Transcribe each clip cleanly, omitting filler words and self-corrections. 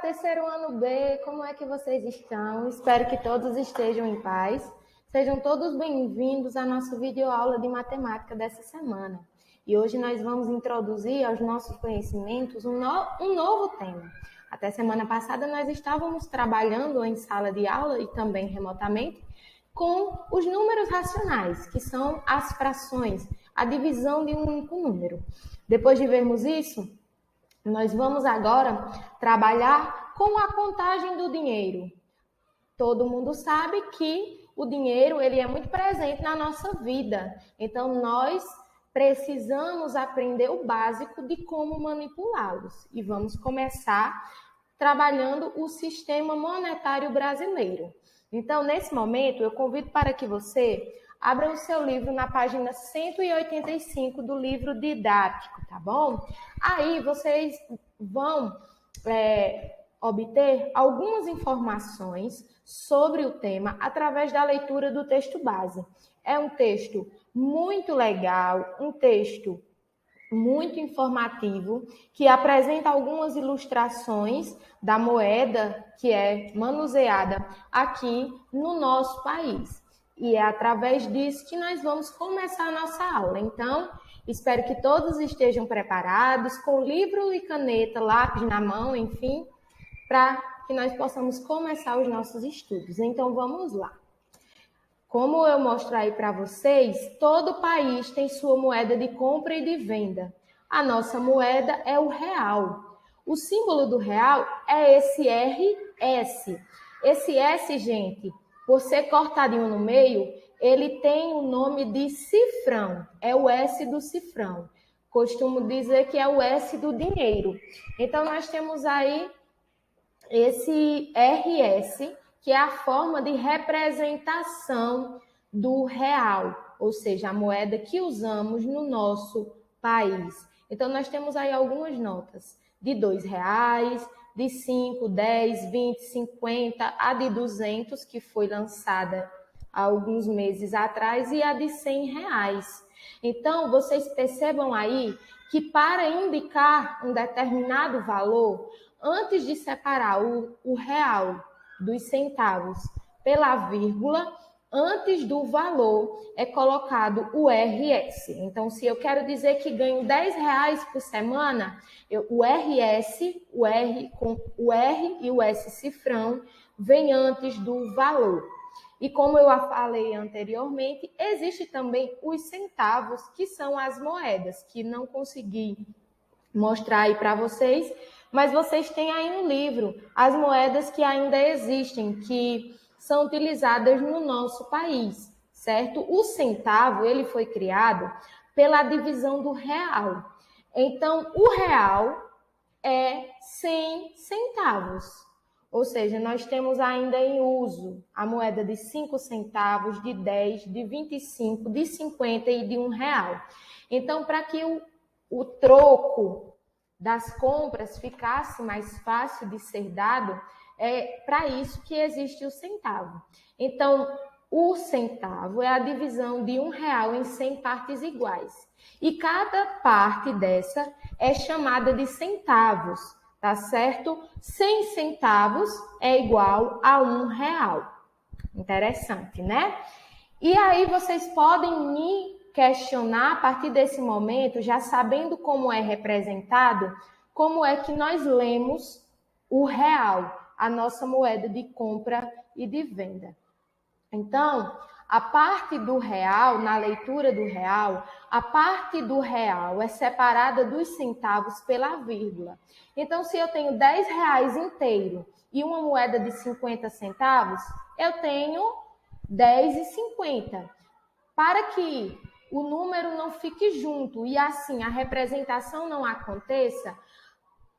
terceiro ano B, como é que vocês estão? Espero que todos estejam em paz. Sejam todos bem-vindos à nossa videoaula de matemática dessa semana. E hoje nós vamos introduzir aos nossos conhecimentos um novo tema. Até semana passada nós estávamos trabalhando em sala de aula e também remotamente com os números racionais, que são as frações, a divisão de um único número. Depois de vermos isso, nós vamos agora trabalhar com a contagem do dinheiro. Todo mundo sabe que o dinheiro ele é muito presente na nossa vida. Então, nós precisamos aprender o básico de como manipulá-los. E vamos começar trabalhando o sistema monetário brasileiro. Então, nesse momento, eu convido para que você abra o seu livro na página 185 do livro didático, tá bom? Aí vocês vão obter algumas informações sobre o tema através da leitura do texto base. É um texto muito legal, um texto muito informativo, que apresenta algumas ilustrações da moeda que é manuseada aqui no nosso país. E é através disso que nós vamos começar a nossa aula. Então, espero que todos estejam preparados, com livro e caneta, lápis na mão, enfim, para que nós possamos começar os nossos estudos. Então, vamos lá. Como eu mostro aí para vocês, todo país tem sua moeda de compra e de venda. A nossa moeda é o real. O símbolo do real é esse RS. Esse S, gente, por ser cortadinho no meio, ele tem o nome de cifrão. É o S do cifrão. Costumo dizer que é o S do dinheiro. Então, nós temos aí esse RS, que é a forma de representação do real, ou seja, a moeda que usamos no nosso país. Então, nós temos aí algumas notas de R$2, de 5, 10, 20, 50, a de 200, que foi lançada há alguns meses atrás, e a de R$100. Então, vocês percebam aí que para indicar um determinado valor, antes de separar o real dos centavos pela vírgula, antes do valor é colocado o RS. Então, se eu quero dizer que ganho R$10 por semana, o RS, o R e o S cifrão vem antes do valor. E como eu falei anteriormente, existe também os centavos, que são as moedas, que não consegui mostrar aí para vocês, mas vocês têm aí no livro as moedas que ainda existem, que são utilizadas no nosso país, certo? O centavo, ele foi criado pela divisão do real. Então, o real é 100 centavos. Ou seja, nós temos ainda em uso a moeda de 5 centavos, de 10, de 25, de 50 e de R$1. Então, para que o troco das compras ficasse mais fácil de ser dado, é para isso que existe o centavo. Então, o centavo é a divisão de R$1 em 100 partes iguais. E cada parte dessa é chamada de centavos, tá certo? 100 centavos é igual a R$1. Interessante, né? E aí vocês podem me questionar a partir desse momento, já sabendo como é representado, como é que nós lemos o real, a nossa moeda de compra e de venda. Então, a parte do real, na leitura do real, a parte do real é separada dos centavos pela vírgula. Então, se eu tenho R$10 inteiro e uma moeda de 50 centavos, eu tenho 10,50. Para que o número não fique junto e assim a representação não aconteça,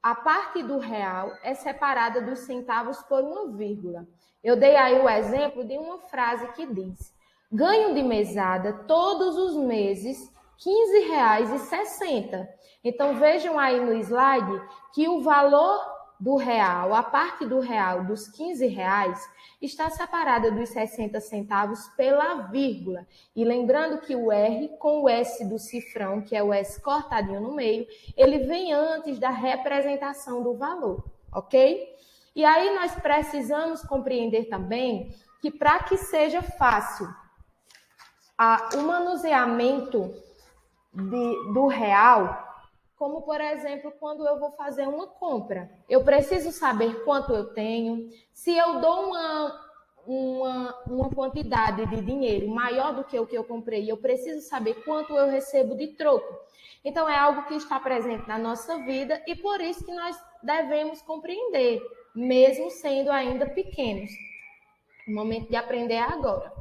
a parte do real é separada dos centavos por uma vírgula. Eu dei aí o exemplo de uma frase que diz: ganho de mesada todos os meses R$15,60. Então vejam aí no slide que o valor do real, a parte do real dos R$15, está separada dos 60 centavos pela vírgula. E lembrando que o R com o S do cifrão, que é o S cortadinho no meio, ele vem antes da representação do valor. ok? E aí nós precisamos compreender também que para que seja fácil o manuseamento do real, como, por exemplo, quando eu vou fazer uma compra. Eu preciso saber quanto eu tenho. Se eu dou uma quantidade de dinheiro maior do que o que eu comprei, eu preciso saber quanto eu recebo de troco. Então, é algo que está presente na nossa vida e por isso que nós devemos compreender, mesmo sendo ainda pequenos. O momento de aprender é agora.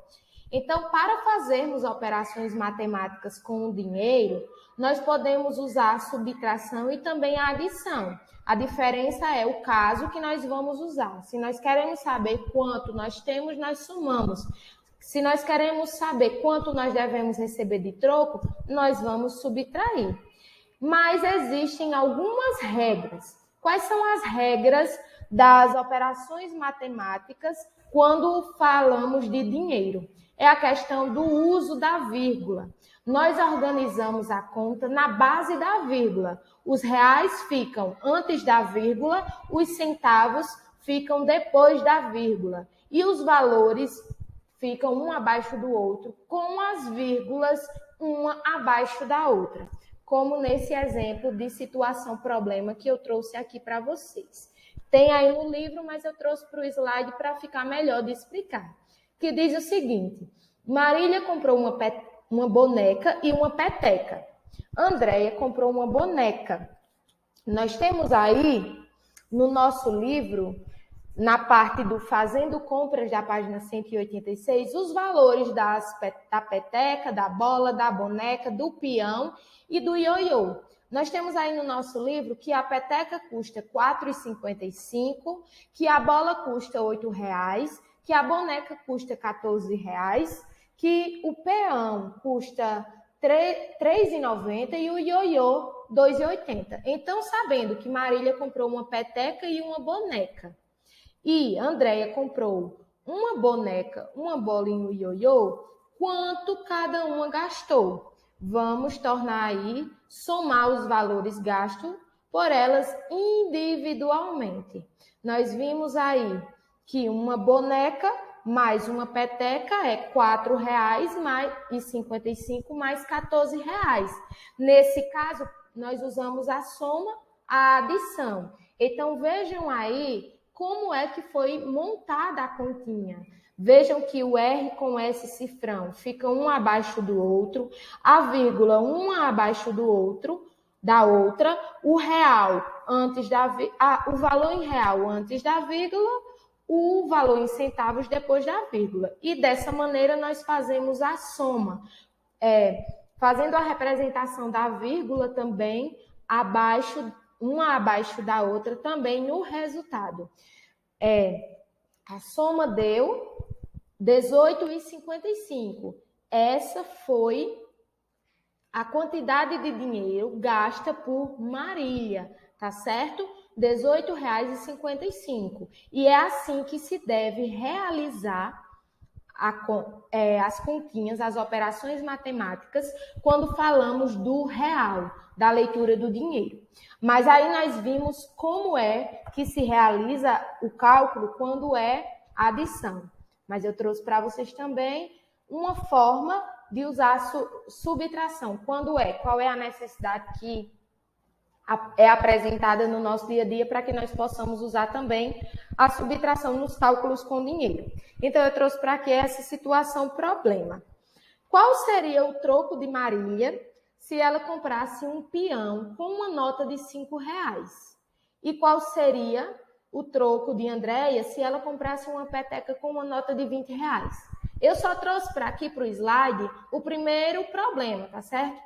Então, para fazermos operações matemáticas com o dinheiro, nós podemos usar a subtração e também a adição. A diferença é o caso que nós vamos usar. Se nós queremos saber quanto nós temos, nós somamos. Se nós queremos saber quanto nós devemos receber de troco, nós vamos subtrair. Mas existem algumas regras. Quais são as regras das operações matemáticas quando falamos de dinheiro? É a questão do uso da vírgula. Nós organizamos a conta na base da vírgula. Os reais ficam antes da vírgula, os centavos ficam depois da vírgula. E os valores ficam um abaixo do outro, com as vírgulas uma abaixo da outra. Como nesse exemplo de situação-problema que eu trouxe aqui para vocês. Tem aí no livro, mas eu trouxe para o slide para ficar melhor de explicar. Que diz o seguinte: Marília comprou uma boneca e uma peteca. Andréia comprou uma boneca. Nós temos aí, no nosso livro, na parte do Fazendo Compras, da página 186, os valores da peteca, da bola, da boneca, do peão e do ioiô. Nós temos aí no nosso livro que a peteca custa R$ 4,55, que a bola custa R$ 8,00, que a boneca custa R$ 14,00, que o peão custa R$ 3,90 e o ioiô R$ 2,80. Então, sabendo que Marília comprou uma peteca e uma boneca, e Andréia comprou uma boneca, uma bola e um ioiô, quanto cada uma gastou? Vamos tornar aí, somar os valores gastos por elas individualmente. Nós vimos aí que uma boneca mais uma peteca é R$ 4,55 mais R$ 14,00. Nesse caso, nós usamos a soma, a adição. Então, vejam aí como é que foi montada a continha. Vejam que o R com S cifrão fica um abaixo do outro, a vírgula uma abaixo do outro, da outra, o real antes o valor em real antes da vírgula, o valor em centavos depois da vírgula. E dessa maneira nós fazemos a soma, fazendo a representação da vírgula também uma abaixo da outra também no resultado. A soma deu 18,55. Essa foi a quantidade de dinheiro gasta por Marília, tá certo? R$ 18,55. E é assim que se deve realizar as continhas, as operações matemáticas, quando falamos do real, da leitura do dinheiro. Mas aí nós vimos como é que se realiza o cálculo quando é a adição. Mas eu trouxe para vocês também uma forma de usar subtração. Qual é a necessidade que é apresentada no nosso dia a dia para que nós possamos usar também a subtração nos cálculos com dinheiro. Então, eu trouxe para aqui essa situação problema. Qual seria o troco de Marília se ela comprasse um peão com uma nota de R$ 5,00? E qual seria o troco de Andréia se ela comprasse uma peteca com uma nota de R$ 20,00? Eu só trouxe para aqui para o slide o primeiro problema, tá certo?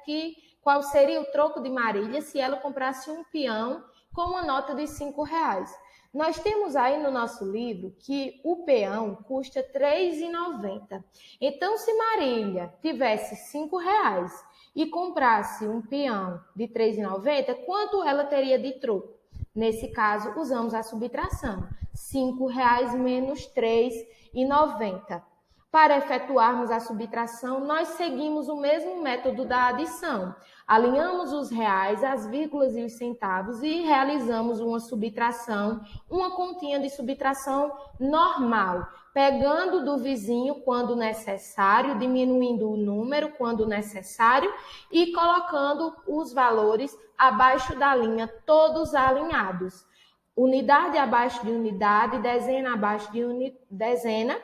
Qual seria o troco de Marília se ela comprasse um peão com uma nota de R$ 5,00? Nós temos aí no nosso livro que o peão custa R$ 3,90. Então, se Marília tivesse R$ 5,00 e comprasse um peão de R$ 3,90, quanto ela teria de troco? Nesse caso, usamos a subtração. R$ 5,00 menos R$ 3,90. Para efetuarmos a subtração, nós seguimos o mesmo método da adição. Alinhamos os reais, as vírgulas e os centavos e realizamos uma subtração, uma continha de subtração normal, pegando do vizinho quando necessário, diminuindo o número quando necessário e colocando os valores abaixo da linha, todos alinhados. Unidade abaixo de unidade, dezena abaixo de dezena,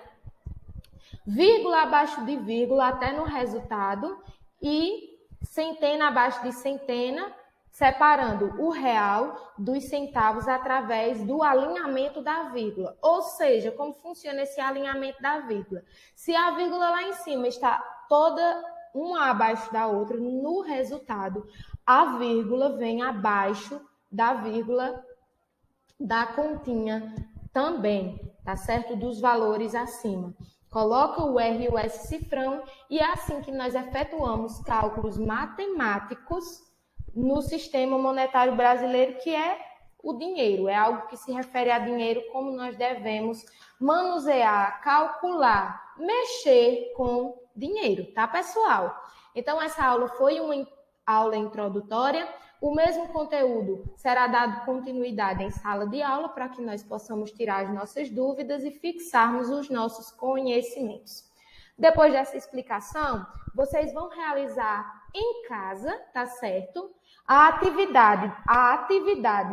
vírgula abaixo de vírgula até no resultado e centena abaixo de centena, separando o real dos centavos através do alinhamento da vírgula. Ou seja, como funciona esse alinhamento da vírgula? Se a vírgula lá em cima está toda uma abaixo da outra, no resultado, a vírgula vem abaixo da vírgula da continha também, tá certo? Dos valores acima. Coloca o R e o S cifrão e é assim que nós efetuamos cálculos matemáticos no sistema monetário brasileiro, que é o dinheiro. É algo que se refere a dinheiro, como nós devemos manusear, calcular, mexer com dinheiro, tá, pessoal? Então, essa aula foi uma aula introdutória. O mesmo conteúdo será dado continuidade em sala de aula para que nós possamos tirar as nossas dúvidas e fixarmos os nossos conhecimentos. Depois dessa explicação, vocês vão realizar em casa, tá certo? A atividade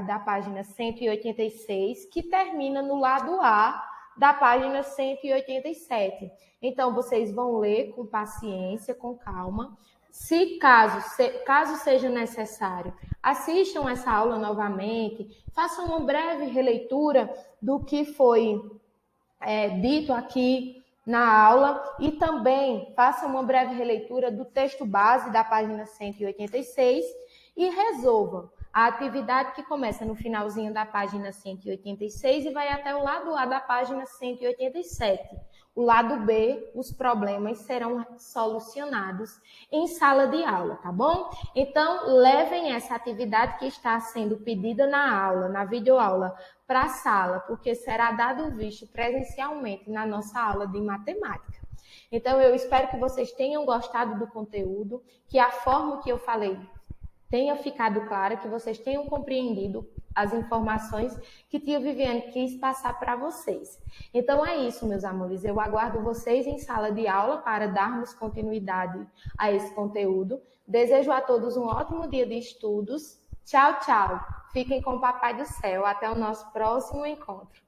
da página 186, que termina no lado A da página 187. Então, vocês vão ler com paciência, com calma. Se caso seja necessário, assistam essa aula novamente, façam uma breve releitura do que foi dito aqui na aula e também façam uma breve releitura do texto base da página 186 e resolvam a atividade que começa no finalzinho da página 186 e vai até o lado A da página 187. O lado B, os problemas serão solucionados em sala de aula, tá bom? Então, levem essa atividade que está sendo pedida na aula, na videoaula, para a sala, porque será dado visto presencialmente na nossa aula de matemática. Então, eu espero que vocês tenham gostado do conteúdo, que a forma que eu falei tenha ficado clara, que vocês tenham compreendido as informações que tia Viviane quis passar para vocês. Então é isso, meus amores. Eu aguardo vocês em sala de aula para darmos continuidade a esse conteúdo. Desejo a todos um ótimo dia de estudos. Tchau, tchau. Fiquem com o Papai do Céu. Até o nosso próximo encontro.